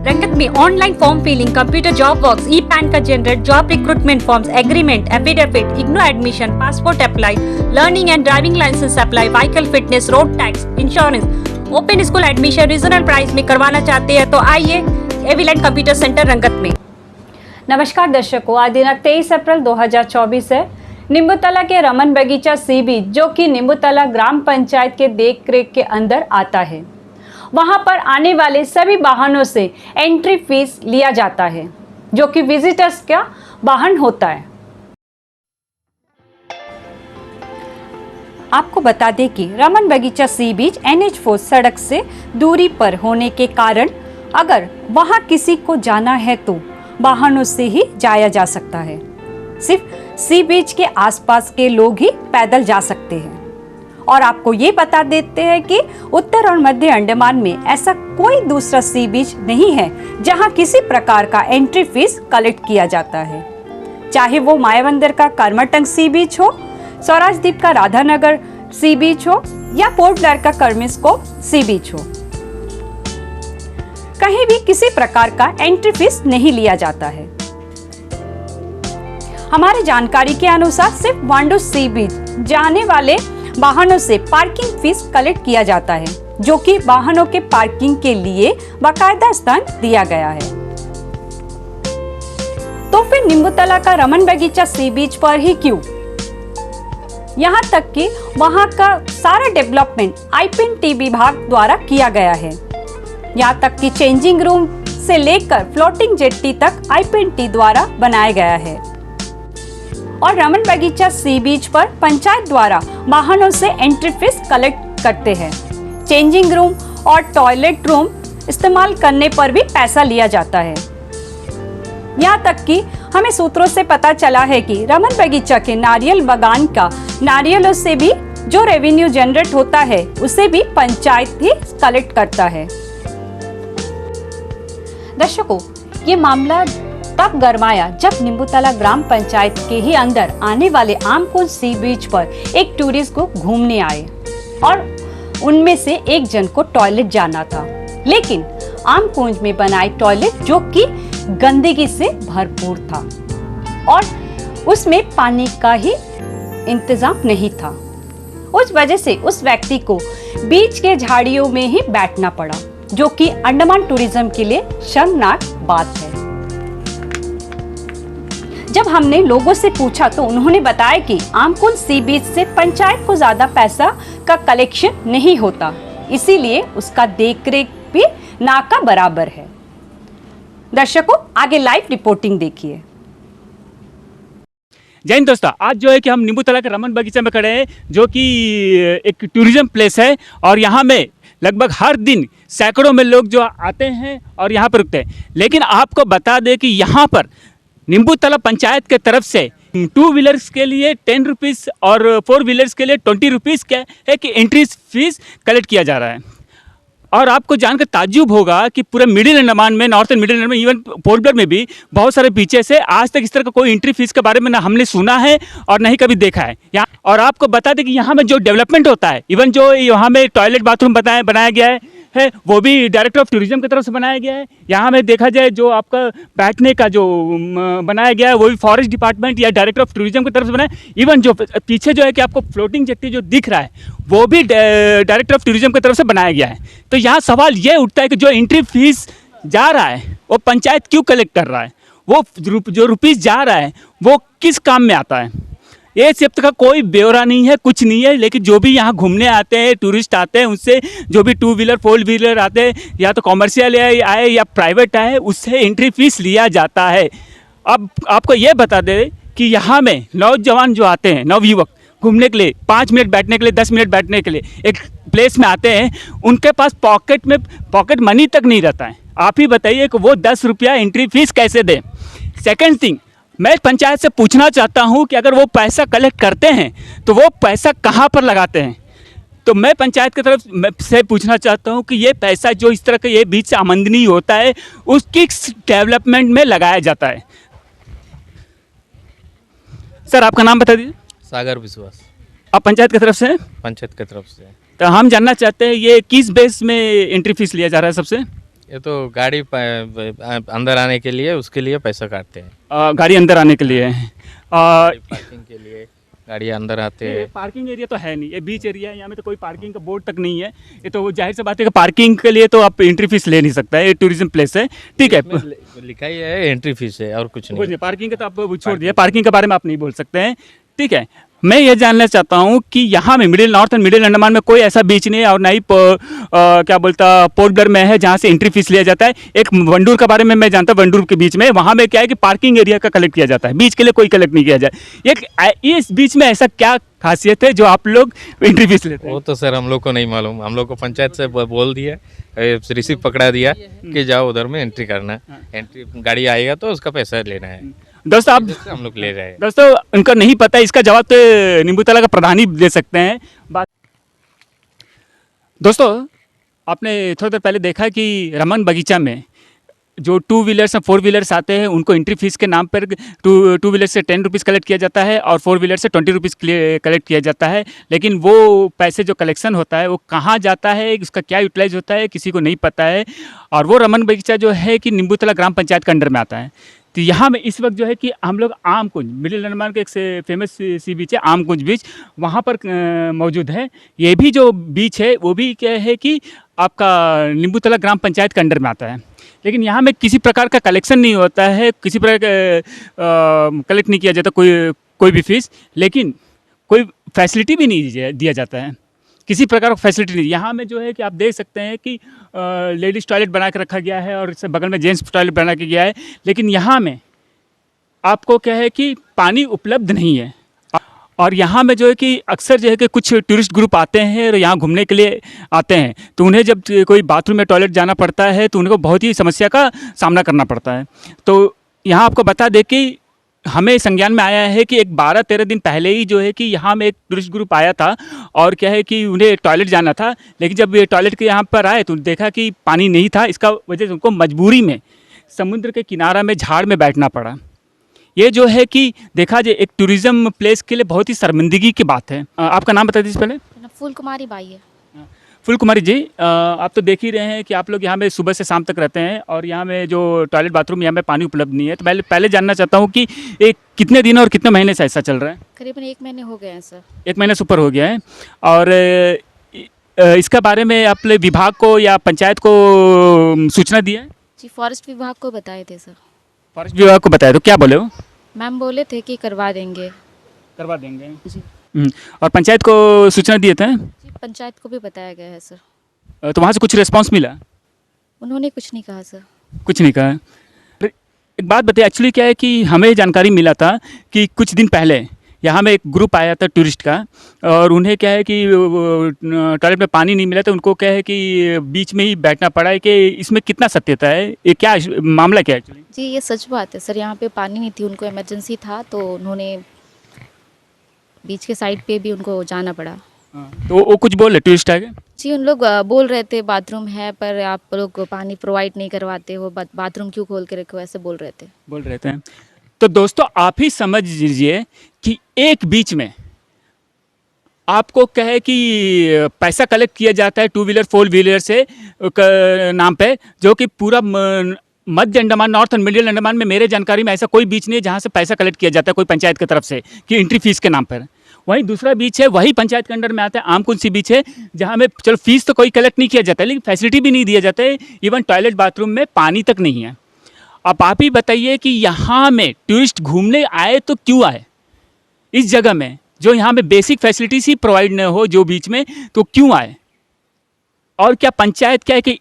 रंगत में online form filling, computer job works, e PAN का generate, job recruitment forms, agreement, affidavit, IGNOU admission, passport apply, learning and driving licence apply, vehicle fitness, road tax, insurance, open school admission regional price में करवाना चाहते हैं तो आइए एविलेंट computer centre रंगत में। नमस्कार दर्शकों, आज दिनांक 23 अप्रैल 2024 है। निम्बूतला के रमन बगीचा सी बीच, जो कि निम्बूतला ग्राम पंचायत के देखरेख के अंदर आता है, वहां पर आने वाले सभी वाहनों से एंट्री फीस लिया जाता है, जो कि विजिटर्स का वाहन होता है। आपको बता दें कि रमन बगीचा सी बीच NH4 सड़क से दूरी पर होने के कारण अगर वहां किसी को जाना है तो वाहनों से ही जाया जा सकता है। सिर्फ सी बीच के आसपास के लोग ही पैदल जा सकते हैं। और आपको ये बता देते हैं कि उत्तर और मध्य अंडमान में ऐसा कोई दूसरा सी बीच नहीं है जहां किसी प्रकार का एंट्री फीस कलेक्ट किया जाता है, चाहे वो मायाबंदर का कर्मटंग सी बीच हो, स्वराज द्वीप का राधानगर सी बीच हो या पोर्ट ब्लेयर का कर्मिस्को सी बीच हो। कहीं भी किसी प्रकार का एंट्री फीस नहीं लिया जाता है। हमारी जानकारी के अनुसार सिर्फ वांडू सी बीच जाने वाले वाहनों से पार्किंग फीस कलेक्ट किया जाता है, जो कि वाहनों के पार्किंग के लिए बाकायदा स्थान दिया गया है। तो फिर निम्बूतला का रमन बगीचा सी बीच पर ही क्यों? यहाँ तक कि वहाँ का सारा डेवलपमेंट IPNT विभाग द्वारा किया गया है। यहाँ तक कि चेंजिंग रूम से लेकर फ्लोटिंग जेट्टी तक IPNT द्वारा बनाया गया है। और रमन बगीचा सी बीच पर पंचायत द्वारा वाहनों से एंट्री फीस कलेक्ट करते हैं। चेंजिंग रूम और टॉयलेट रूम इस्तेमाल करने पर भी पैसा लिया जाता है। यहाँ तक कि हमें सूत्रों से पता चला है कि रमन बगीचा के नारियल बागान का नारियलों से भी जो रेवेन्यू जनरेट होता है उसे भी पंचायत ही कलेक्ट करता है। दर्शकों, ये मामला तब गरमाया जब निम्बूतला ग्राम पंचायत के ही अंदर आने वाले आमकुंज सी बीच पर एक टूरिस्ट को घूमने आए और उनमें से एक जन को टॉयलेट जाना था, लेकिन आमकुंज में बनाए टॉयलेट जो कि गंदगी से भरपूर था और उसमें पानी का ही इंतजाम नहीं था। उस वजह से उस व्यक्ति को बीच के झाड़ियों में ही बैठना पड़ा, जो कि अंडमान टूरिज्म के लिए शर्मनाक बात है। जब हमने लोगों से पूछा तो उन्होंने बताया कि आमकुंज सी बीच से पंचायत को ज्यादा पैसा का कलेक्शन नहीं होता, इसीलिए उसका देखरेख भी ना का बराबर है। दर्शकों, आगे लाइव रिपोर्टिंग देखिए। जय हिंद दोस्तों, आज जो है कि हम निम्बूतला के रमन बगीचा में खड़े हैं, जो कि एक टूरिज्म प्लेस है और यहाँ में लगभग हर दिन सैकड़ों में लोग जो आते हैं और यहाँ पर रुकते हैं। लेकिन आपको बता दें कि यहाँ पर निम्बूतला पंचायत के तरफ से 2 व्हीलर्स के लिए 10 रुपीज़ और 4 व्हीलर्स के लिए 20 रुपीज़ क्या है कि एंट्री फीस कलेक्ट किया जा रहा है। और आपको जानकर ताज्जुब होगा कि पूरे मिडिल अंडमान में, नॉर्थन मिडिल अंडमान में, इवन पोर्ट ब्लेयर में भी बहुत सारे बीचेस है, आज तक इस तरह का कोई एंट्री फीस के बारे में ना हमने सुना है और ना ही कभी देखा है यहाँ। और आपको बता दें कि यहाँ में जो डेवलपमेंट होता है, इवन जो यहाँ में टॉयलेट बाथरूम बनाया गया है वो भी डायरेक्टर ऑफ टूरिज्म की तरफ से बनाया गया है। यहाँ में देखा जाए जो आपका बैठने का जो बनाया गया है वो भी फॉरेस्ट डिपार्टमेंट या डायरेक्टर ऑफ टूरिज्म की तरफ से बनाया। इवन जो पीछे जो है कि आपको फ्लोटिंग जेट्टी जो दिख रहा है वो भी डायरेक्टर ऑफ टूरिज्म की तरफ से बनाया गया है। तो यहाँ सवाल ये उठता है कि जो एंट्री फीस जा रहा है वो पंचायत क्यों कलेक्ट कर रहा है, वो जो रुपीज़ जा रहा है वो किस काम में आता है? ये सब का कोई ब्यौरा नहीं है, कुछ नहीं है। लेकिन जो भी यहाँ घूमने आते हैं, टूरिस्ट आते हैं, उससे जो भी 2 व्हीलर 4 व्हीलर आते हैं, या तो कॉमर्शियल आए या प्राइवेट आए, उससे एंट्री फीस लिया जाता है। अब आपको ये बता दें कि यहाँ में नौजवान जो आते हैं, नवयुवक घूमने के लिए, 5 मिनट बैठने के लिए, 10 मिनट बैठने के लिए एक प्लेस में आते हैं, उनके पास पॉकेट मनी तक नहीं रहता है। आप ही बताइए कि वो 10 रुपया एंट्री फीस कैसे दें? सेकेंड थिंग, मैं पंचायत से पूछना चाहता हूं कि अगर वो पैसा कलेक्ट करते हैं तो वो पैसा कहां पर लगाते हैं? तो मैं पंचायत की तरफ से पूछना चाहता हूं कि ये पैसा जो इस तरह का ये बीच से आमदनी होता है उसकी डेवलपमेंट में लगाया जाता है। सर, आपका नाम बता दीजिए। सागर विश्वास। आप पंचायत की तरफ से? पंचायत की तरफ से। तो हम जानना चाहते हैं ये किस बेस में एंट्री फीस लिया जा रहा है सबसे? ये तो गाड़ी अंदर आने के लिए उसके लिए पैसा काटते हैं, गाड़ी अंदर आने के लिए पार्किंग के लिए गाड़ी अंदर आते हैं। पार्किंग एरिया तो है नहीं, ये बीच एरिया है, यहाँ में तो कोई पार्किंग का बोर्ड तक नहीं है। ये तो जाहिर सी बात है कि पार्किंग के लिए तो आप एंट्री फीस ले नहीं सकता है, ये टूरिज्म प्लेस है, ठीक है। इसमें लिखा ही है एंट्री फीस है और कुछ नहीं। पार्किंग का तो आप छोड़ दिया, पार्किंग के बारे में आप नहीं बोल सकते हैं, ठीक है। मैं ये जानना चाहता हूँ कि यहाँ में middle north and middle Andaman में कोई ऐसा बीच नहीं है और ना ही क्या बोलता पोर्ट ब्लेयर में है जहाँ से एंट्री फीस लिया जाता है। एक वंडूर के बारे में मैं जानता हूँ, वंडूर के बीच में वहाँ में क्या है कि पार्किंग एरिया का कलेक्ट किया जाता है, बीच के लिए कोई कलेक्ट नहीं किया जाए। इस बीच में ऐसा क्या खासियत है जो आप लोग एंट्री फीस लेते हैं? वो तो सर हम लोग को नहीं मालूम, हम लोग को पंचायत से बोल दिया, रिसीव पकड़ा दिया कि जाओ उधर में एंट्री करना, एंट्री गाड़ी आएगा तो उसका पैसा लेना है। दोस्तों आप हम लोग ले रहे हैं। दोस्तों उनका नहीं पता, इसका जवाब तो नींबूतला का प्रधान ही दे सकते हैं। बात दोस्तों आपने थोड़ी देर पहले देखा कि रमन बगीचा में जो 2 व्हीलर्स और 4 व्हीलर्स आते हैं उनको एंट्री फीस के नाम पर 2 व्हीलर से 10 रुपीज़ कलेक्ट किया जाता है और 4 व्हीलर से 20 रुपीज़ कलेक्ट किया जाता है। लेकिन वो पैसे जो कलेक्शन होता है वो कहाँ जाता है, उसका क्या यूटिलाइज होता है, किसी को नहीं पता है। और वो रमन बगीचा जो है कि नींबूतला ग्राम पंचायत के अंडर में आता है। तो यहाँ में इस वक्त जो है कि हम लोग आम कुंज, मिडिल अंडमान के एक से फेमस सी बीच है आम कुंज बीच, वहाँ पर मौजूद है। ये भी जो बीच है वो भी क्या है कि आपका नींबूतला ग्राम पंचायत के अंडर में आता है। लेकिन यहाँ में किसी प्रकार का कलेक्शन नहीं होता है, किसी प्रकार का कलेक्ट नहीं किया जाता कोई भी फीस, लेकिन कोई फैसिलिटी भी नहीं दिया जाता है, किसी प्रकार का फैसिलिटी नहीं। यहाँ में जो है कि आप देख सकते हैं कि लेडीज़ टॉयलेट बना के रखा गया है और इससे बगल में जेंट्स टॉयलेट बना के गया है, लेकिन यहाँ में आपको क्या है कि पानी उपलब्ध नहीं है। और यहाँ में जो है कि अक्सर जो है कि कुछ टूरिस्ट ग्रुप आते हैं और यहाँ घूमने के लिए आते हैं, तो उन्हें जब कोई बाथरूम में टॉयलेट जाना पड़ता है तो उनको बहुत ही समस्या का सामना करना पड़ता है। तो यहाँ आपको बता दें कि हमें संज्ञान में आया है कि एक 12-13 दिन पहले ही जो है कि यहाँ में एक टूरिस्ट ग्रुप आया था और क्या है कि उन्हें टॉयलेट जाना था, लेकिन जब ये टॉयलेट के यहाँ पर आए तो देखा कि पानी नहीं था। इसका वजह से उनको मजबूरी में समुद्र के किनारा में झाड़ में बैठना पड़ा। ये जो है कि देखा जाए एक टूरिज़्म प्लेस के लिए बहुत ही शर्मिंदगी की बात है। आपका नाम बता दीजिए पहले। फूल कुमारी बाई है। फूल कुमारी जी, आप तो देख ही रहे हैं कि आप लोग यहाँ में सुबह से शाम तक रहते हैं और यहाँ में जो टॉयलेट बाथरूम यहाँ में पानी उपलब्ध नहीं है, तो पहले जानना चाहता हूँ कि एक कितने दिन और कितने महीने से ऐसा चल रहा है? करीबन 1 महीने हो गए हैं सर। 1 महीने से ऊपर हो गया है। और इसका बारे में आपने विभाग को या पंचायत को सूचना दी है? जी फॉरेस्ट विभाग को बताए थे सर। फॉरेस्ट विभाग को बताया तो क्या बोले वो? मैम बोले थे कि करवा देंगे। करवा देंगे जी। और पंचायत को सूचना दिए थे? जी पंचायत को भी बताया गया है सर। तो वहाँ से कुछ रिस्पांस मिला? उन्होंने कुछ नहीं कहा सर। कुछ नहीं कहा। एक बात बताइए, एक्चुअली क्या है कि हमें जानकारी मिला था कि कुछ दिन पहले यहाँ में एक ग्रुप आया था टूरिस्ट का और उन्हें क्या है कि टॉयलेट में पानी नहीं मिला, तो उनको क्या है कि बीच में ही बैठना पड़ा है। कि इसमें कितना सत्यता है, ये क्या मामला क्या है एक्चुअली? जी ये सच बात है सर, यहाँ पे पानी नहीं थी, उनको इमरजेंसी था तो उन्होंने बीच के साइड पे भी उनको जाना पड़ा। तो वो कुछ बोल रहे टूरिस्ट आगे? जी उन लोग बोल रहे थे बाथरूम है पर आप लोग पानी प्रोवाइड नहीं करवाते हो, बाथरूम क्यों खोल के रखे हो, ऐसे बोल रहे थे। तो दोस्तों आप ही समझ लीजिए कि एक बीच में आपको कहे कि पैसा कलेक्ट किया जाता है 2 व्हीलर 4 व्हीलर से नाम पे, जो कि पूरा मध्य Andaman, north and middle Andaman में मेरे जानकारी में ऐसा कोई बीच नहीं है जहाँ से पैसा कलेक्ट किया जाता है कोई पंचायत की तरफ से कि एंट्री फीस के नाम पर। वहीं दूसरा बीच है, वही पंचायत के अंडर में आता है, आमकुंज सी बीच है, जहाँ में चलो फीस तो कोई कलेक्ट नहीं किया जाता है लेकिन फैसिलिटी भी नहीं दिया जाता है, इवन टॉयलेट बाथरूम में पानी तक नहीं है। अब आप ही बताइए कि यहाँ में टूरिस्ट घूमने आए तो क्यों आए इस जगह में, जो यहाँ में बेसिक फैसिलिटीज ही प्रोवाइड न हो जो बीच में, तो क्यों आए? और क्या पंचायत क्या है कि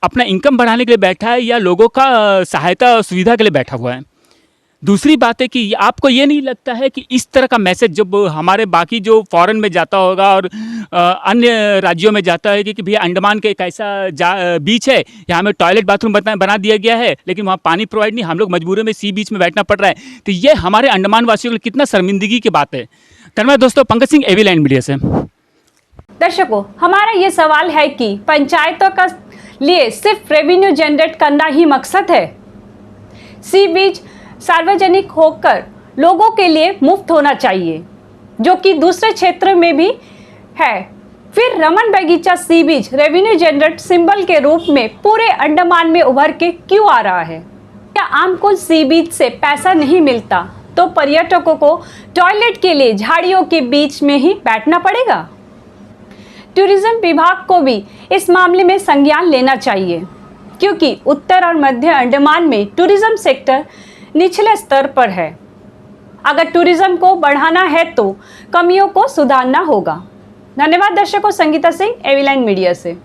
अपना इनकम बढ़ाने के लिए बैठा है या लोगों का सहायता सुविधा के लिए बैठा हुआ है? दूसरी बात है कि आपको ये नहीं लगता है कि इस तरह का मैसेज जब हमारे बाकी जो फॉरेन में जाता होगा और अन्य राज्यों में जाता है कि भैया अंडमान के एक ऐसा बीच है, यहाँ में टॉयलेट बाथरूम बना दिया गया है लेकिन वहाँ पानी प्रोवाइड नहीं, हम लोग मजबूरी में सी बीच में बैठना पड़ रहा है, तो ये हमारे अंडमान वासियों के लिए कितना शर्मिंदगी की बात है। धन्यवाद दोस्तों, पंकज सिंह एवी लैंड मीडिया से। दर्शकों, हमारा ये सवाल है कि पंचायतों का लिए सिर्फ रेवेन्यू जनरेट करना ही मकसद है? सी बीच सार्वजनिक होकर लोगों के लिए मुफ्त होना चाहिए, जो कि दूसरे क्षेत्र में भी है। फिर रमन बगीचा सी बीच रेवेन्यू जनरेट सिंबल के रूप में पूरे अंडमान में उभर के क्यों आ रहा है? क्या आमकुल सी बीच से पैसा नहीं मिलता तो पर्यटकों को टॉयलेट के लिए झाड़ियों के बीच में ही बैठना पड़ेगा? टूरिज्म विभाग को भी इस मामले में संज्ञान लेना चाहिए, क्योंकि उत्तर और मध्य अंडमान में टूरिज्म सेक्टर निचले स्तर पर है। अगर टूरिज्म को बढ़ाना है तो कमियों को सुधारना होगा। धन्यवाद दर्शकों, संगीता सिंह, एवीलाइन मीडिया से।